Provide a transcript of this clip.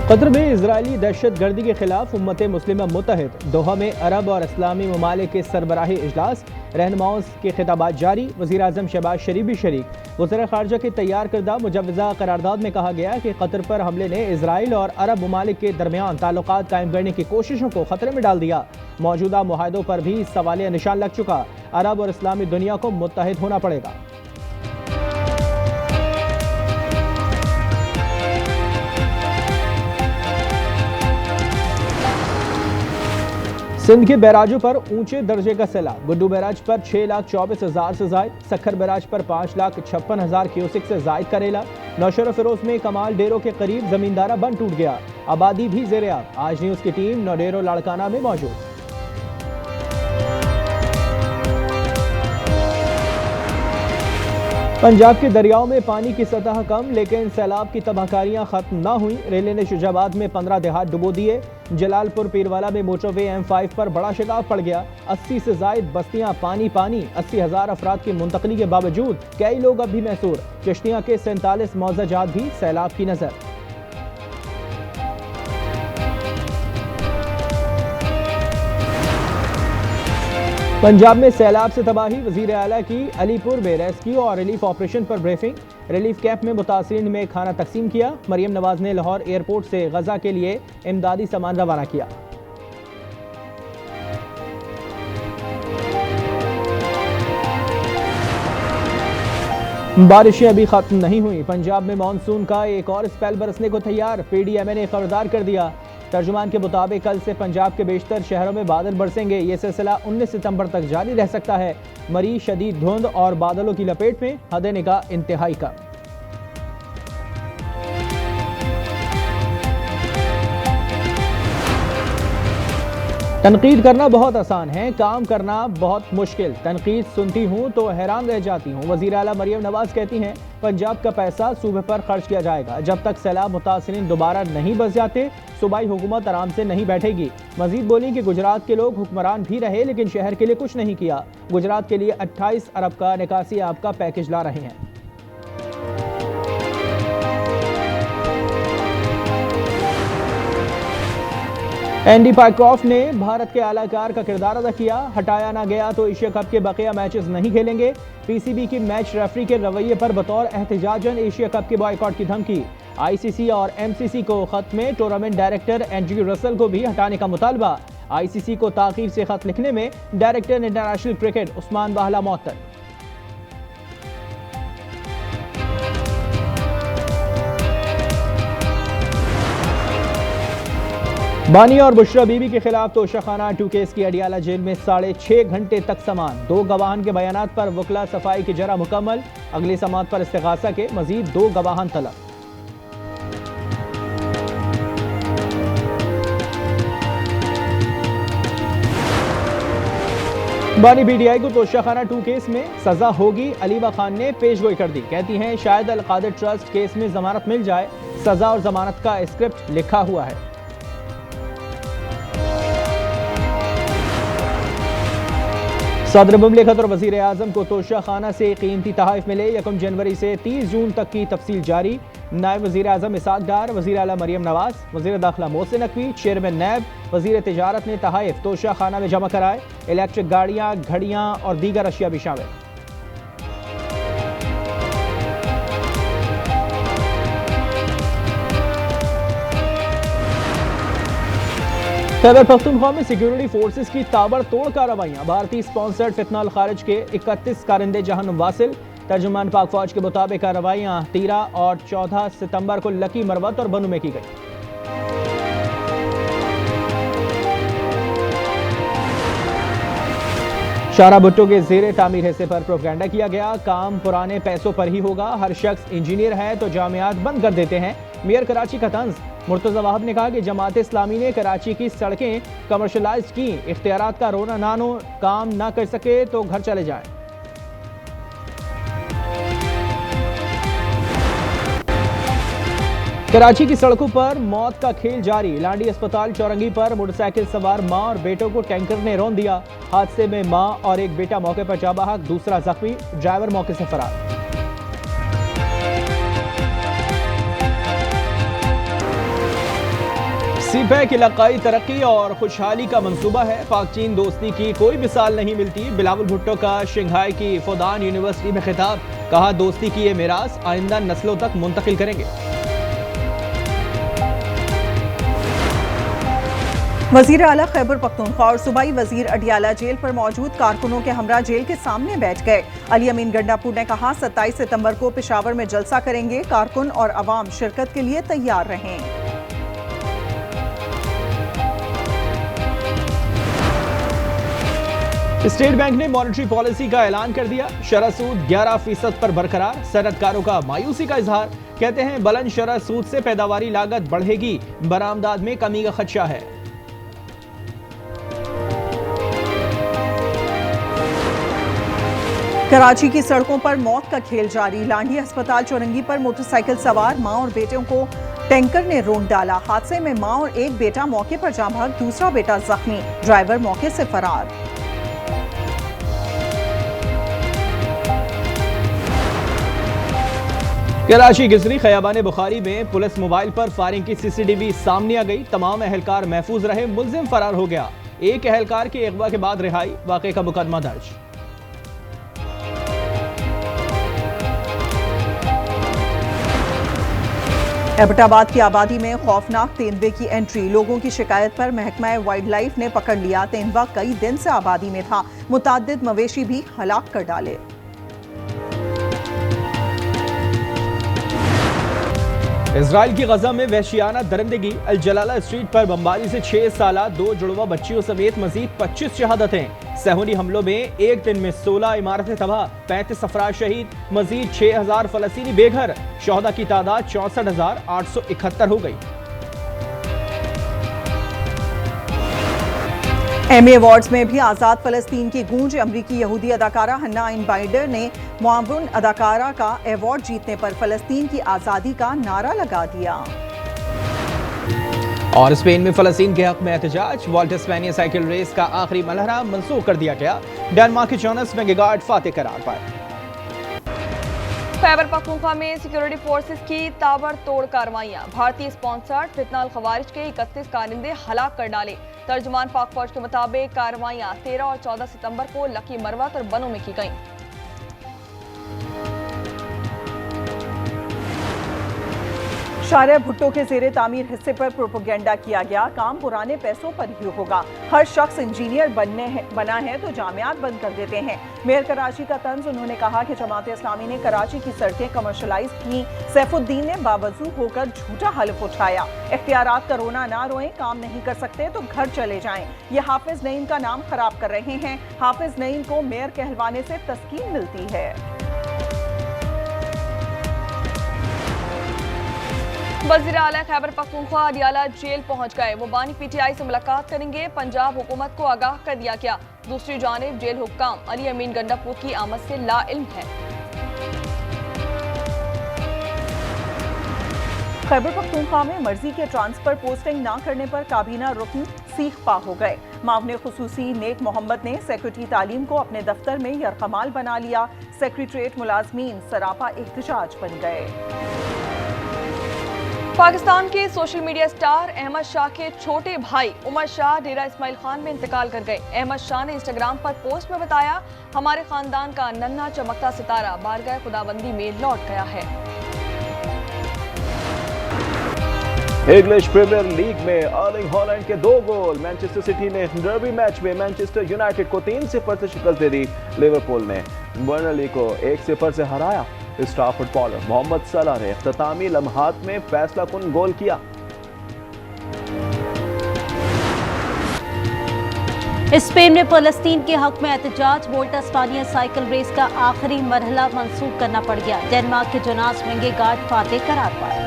Qatar में Israeli दहशत गर्दी के खिलाफ उम्मत मुस्लिमा मुत्तहिद। दोहा में अरब और इस्लामी ममालिक के सरबराही इजलास, रहनुमाओं के खिताबात जारी। वज़ीर आज़म शहबाज शरीफ भी शरीक। वज़ीर ख़ारजा की तैयार करदा मुजव्वज़ा करारदाद में कहा गया कि कतर पर हमले ने इजराइल और अरब ममालिक के दरमियान ताल्लुकात कायम करने की कोशिशों को खतरे में डाल दिया। मौजूदा मुआहदों पर भी सवालिया निशान लग चुका। अरब और इस्लामी दुनिया को मुत्तहिद होना पड़ेगा। सिंध के बैराजों पर ऊंचे दर्जे का सैलाब। गुड्डू बैराज पर 6,24,000 से जायद, सखर बैराज पर 5,56,000 क्यूसिक से जायद का रेला। नौशर फिरोज में कमाल डेरों के करीब जमींदारा बंद टूट गया। आबादी भी जेर आब। आज न्यूज की टीम नौडेरो लाड़काना में मौजूद। पंजाब के दरियाओं में पानी की सतह कम, लेकिन सैलाब की तबाहकारियां खत्म न हुई। रेले ने शुजाबाद में 15 देहात डुबो दिए। जलालपुर पीरवाला में मोटरवे M5 पर बड़ा शिकाव पड़ गया। 80 से जायद बस्तियां पानी पानी। 80,000 अफराद की मुंतकली के बावजूद कई लोग अब भी महसूर। चिश्तियां के 47 मौजाजात भी सैलाब की नजर। पंजाब में सैलाब से तबाही। वजीर आला की अलीपुर में रेस्क्यू और रिलीफ ऑपरेशन पर ब्रीफिंग। रिलीफ कैंप में मुतासिरीन में खाना तकसीम किया। मरियम नवाज ने लाहौर एयरपोर्ट से गजा के लिए इमदादी सामान रवाना किया। बारिशें अभी खत्म नहीं हुई। पंजाब में मानसून का एक और स्पेल बरसने को तैयार। PDMA ने खबरदार कर दिया। तर्जुमान के मुताबिक कल से पंजाब के बेशतर शहरों में बादल बरसेंगे। ये सिलसिला 19 सितंबर तक जारी रह सकता है। मरी शदीद धुंध और बादलों की लपेट में हद निगाह इंतहाई कम। तनकीद करना बहुत आसान है, काम करना बहुत मुश्किल। तनकीद सुनती हूँ तो हैरान रह जाती हूँ। वज़ीर आला मरियम नवाज कहती हैं पंजाब का पैसा सूबे पर खर्च किया जाएगा। जब तक सैलाब मुतासिरीन दोबारा नहीं बस जाते, सूबाई हुकूमत आराम से नहीं बैठेगी। मजीद बोली कि गुजरात के लोग हुक्मरान भी रहे, लेकिन शहर के लिए कुछ नहीं किया। गुजरात के लिए 28 अरब का निकासी आपका पैकेज ला रहे हैं। एंडी पाइक्रॉफ्ट ने भारत के आलाकार का किरदार अदा किया। हटाया ना गया तो एशिया कप के बकिया मैचेस नहीं खेलेंगे। PCB की मैच रेफरी के रवैये पर बतौर एहतजाजन एशिया कप के बॉयकॉट की धमकी। ICC और MCC को खत में टूर्नामेंट डायरेक्टर एंड्रयू रसल को भी हटाने का मुतालबा। ICC को ताखीर से खत लिखने में डायरेक्टर इंटरनेशनल क्रिकेट उस्मान बाहला मुअत्तल। बानी और बुशरा बीबी के खिलाफ तोशाखाना 2 केस की अडियाला जेल में 6.5 घंटे तक समान। 2 गवाहान के बयानात पर वकला सफाई की जरा मुकम्मल। अगली समात पर इस्तिगासा के मजीद 2 गवाहान तलब। बानी PTI को तोशाखाना 2 केस में सजा होगी। अलीबा खान ने पेशगोई कर दी। कहती हैं शायद अल कादिर ट्रस्ट केस में जमानत मिल जाए। सजा और जमानत का स्क्रिप्ट लिखा हुआ है। सदर मुमलिकत और वज़ीर आज़म को तोशाखाना से कीमती तहाइफ मिले। 1 जनवरी से 30 जून तक की तफसील जारी। नायब वज़ीर आज़म इसाक डार, वज़ीर आला मरियम नवाज, वज़ीर दाखिला मोहसिन नकवी, चेयरमैन नैब, वज़ीर तिजारत ने तहाइफ तोशाखाना में जमा कराए। इलेक्ट्रिक गाड़ियाँ, घड़ियाँ और दीगर अशिया भी शामिल। खैबर पख्तूनख्वा में सिक्योरिटी फोर्सेस की ताबड़तोड़ कार्रवाइयां। भारतीय स्पॉन्सर्ड फितनाल खारिज के 31 कारिंदे जहन्नुम वासिल। तर्जुमान पाक फौज के मुताबिक कार्रवाइयां 13 और 14 सितंबर को लकी, मरवत और बनू में की गई। शारा भुट्टो के जेर तामीर हिस्से पर प्रोपेगेंडा किया गया। काम पुराने पैसों पर ही होगा। हर शख्स इंजीनियर है तो जामियात बंद कर देते हैं। मेयर कराची का तंज। मुर्तज़ा वाहब ने कहा कि जमात इस्लामी ने कराची की सड़कें कमर्शलाइज की। इख्तियारात का रोना नानो काम ना कर सके तो घर चले जाएं। कराची की सड़कों पर मौत का खेल जारी। लांडी अस्पताल चौरंगी पर मोटरसाइकिल सवार मां और बेटों को टैंकर ने रौंद दिया। हादसे में मां और एक बेटा मौके पर जा बहक, दूसरा जख्मी। ड्राइवर मौके से फरार। सी पैक इलाकाई तरक्की और खुशहाली का मंसूबा है। पाक चीन दोस्ती की कोई मिसाल नहीं मिलती। बिलावल भुट्टो का शंघाई की फौदान यूनिवर्सिटी में खिताब, कहा दोस्ती की ये मिरास आइंदा नस्लों तक मुंतकिल करेंगे। वजीर आला खैबर पख्तूनख्वा और सूबाई वजीर अडियाला जेल पर मौजूद कारकुनों के हमरा जेल के सामने बैठ गए। अली अमीन गंडापुर ने कहा 27 सितंबर को पेशावर में जलसा करेंगे, कारकुन और अवाम शिरकत के लिए तैयार रहें। स्टेट बैंक ने मॉनेटरी पॉलिसी का ऐलान कर दिया। शरह सूद 11% पर बरकरार। सनअतकारों का मायूसी का इजहार, कहते हैं बुलंद शरह सूद से पैदावारी लागत बढ़ेगी, बरामदात में कमी का खदशा है। कराची की सड़कों पर मौत का खेल जारी। लांडी अस्पताल चौरंगी पर मोटरसाइकिल सवार मां और बेटे को टैंकर ने रोंद डाला। हादसे में मां और एक बेटा मौके पर जाँ भाग, दूसरा बेटा जख्मी, ड्राइवर मौके से फरार। कराची गिजरी खयाबान बुखारी में पुलिस मोबाइल पर फायरिंग की सीसीटीवी सामने आ गई। तमाम अहलकार महफूज रहे, मुलजिम फरार हो गया। एक अहलकार के अगवा के बाद रिहाई, वाक़े का मुकदमा दर्ज। एबटाबाद की आबादी में खौफनाक तेंदुए की एंट्री। लोगों की शिकायत पर महकमा वाइल्ड लाइफ ने पकड़ लिया। तेंदुआ कई दिन से आबादी में था, मुताद्दिद मवेशी भी हलाक कर डाले। इजराइल की गजा में वहशियाना दरिंदगी। अल जलाला स्ट्रीट पर बमबारी से 6 साला 2 जुड़वा बच्चियों समेत मजीद 25 शहादतें। सहूनी हमलों में एक दिन में 16 इमारतें तबाह, 35 अफराद शहीद, मजीद 6000 फलस्तीनी बेघर। शहदा की तादाद 64,871 हो गई। एमी अवार्ड्स में भी आज़ाद फलस्तीन की गूंज। अमरीकी यहूदी अदाकारा हन्ना आइन बाइडर ने मुआविन अदाकारा का अवार्ड जीतने पर फलस्तीन की आज़ादी का नारा लगा दिया। और स्पेन में फलस्तीन के हक में एहतजाज। वॉल्टा स्पेनिया साइकिल रेस का आखिरी मरहला मंसूख कर दिया गया। डेनमार्क के जोनस में गेगार्ड फातेह करार पाए। खैबर पख्तूनख्वा में सिक्योरिटी फोर्सेस की ताबड़तोड़ कार्रवाइयां। भारतीय स्पॉन्सर्ड फितना अल खवारिज के 31 कारिंदे हलाक कर डाले। तर्जुमान पाक फौज के मुताबिक कार्रवाइयां 13 और 14 सितंबर को लकी मरवत और बनों में की गईं। शारिया भुट्टो के ज़ेरे तामीर हिस्से पर प्रोपोगेंडा किया गया। काम पुराने पैसों पर ही होगा। हर शख्स इंजीनियर बना है तो जामियात बंद कर देते हैं। मेयर कराची का तंज। उन्होंने कहा कि जमात इस्लामी ने कराची की सड़कें कमर्शलाइज की। सैफुद्दीन ने बावजू होकर झूठा हल्फ उठाया। इख्तियारात करोना ना रोएं, काम नहीं कर सकते तो घर चले जाएं। ये हाफिज नईम का नाम खराब कर रहे हैं। हाफिज नईम को मेयर कहलवाने से तस्कीन मिलती है। वज़ीर आला खैबर पख्तूनख्वा अडियाला जेल पहुंच गए। वो बानी पीटीआई से मुलाकात करेंगे। पंजाब हुकूमत को आगाह कर दिया गया। दूसरी जानिब जेल हुक्काम अली अमीन गंडापुर की आमद से लाइल्म है। खैबर पख्तूनख्वा में मर्जी के ट्रांसफर पोस्टिंग ना करने पर काबीना रुकन सीख पा हो गए। मावने खुसूसी नेक मोहम्मद ने सेक्रेटरी तालीम को अपने दफ्तर में यरकमाल बना लिया। सेक्रेटरीट मुलाजमीन सरापा एहतजाज बन गए। पाकिस्तान के social media star Ahmad Shah के छोटे भाई उमर शाह डेरा इस्माइल खान में इंतकाल कर गए। अहमद शाह ने इंस्टाग्राम पर पोस्ट में बताया, हमारे खानदान का नन्हा चमकता सितारा बारगाह खुदाबंदी में लौट गया है। इंग्लिश प्रीमियर लीग में अर्लिंग हॉलैंड के 2 गोल। मैनचेस्टर सिटी ने डर्बी मैच में मैनचेस्टर यूनाइटेड को 3-0 से शिकस्त दे दी। लिवरपूल ने बर्नली को 1-0 से हराया। स्टार फुटबॉलर मोहम्मद सलाह ने इख्तितामी लम्हात में फैसला कुन गोल किया। स्पेन में फलस्तीन के हक में एहतजाज। वोल्टा स्पेनिया साइकिल रेस का आखिरी मरहला मंसूख करना पड़ गया। डेनमार्क के जोनास में गेगार्ड फातेह करार पाए।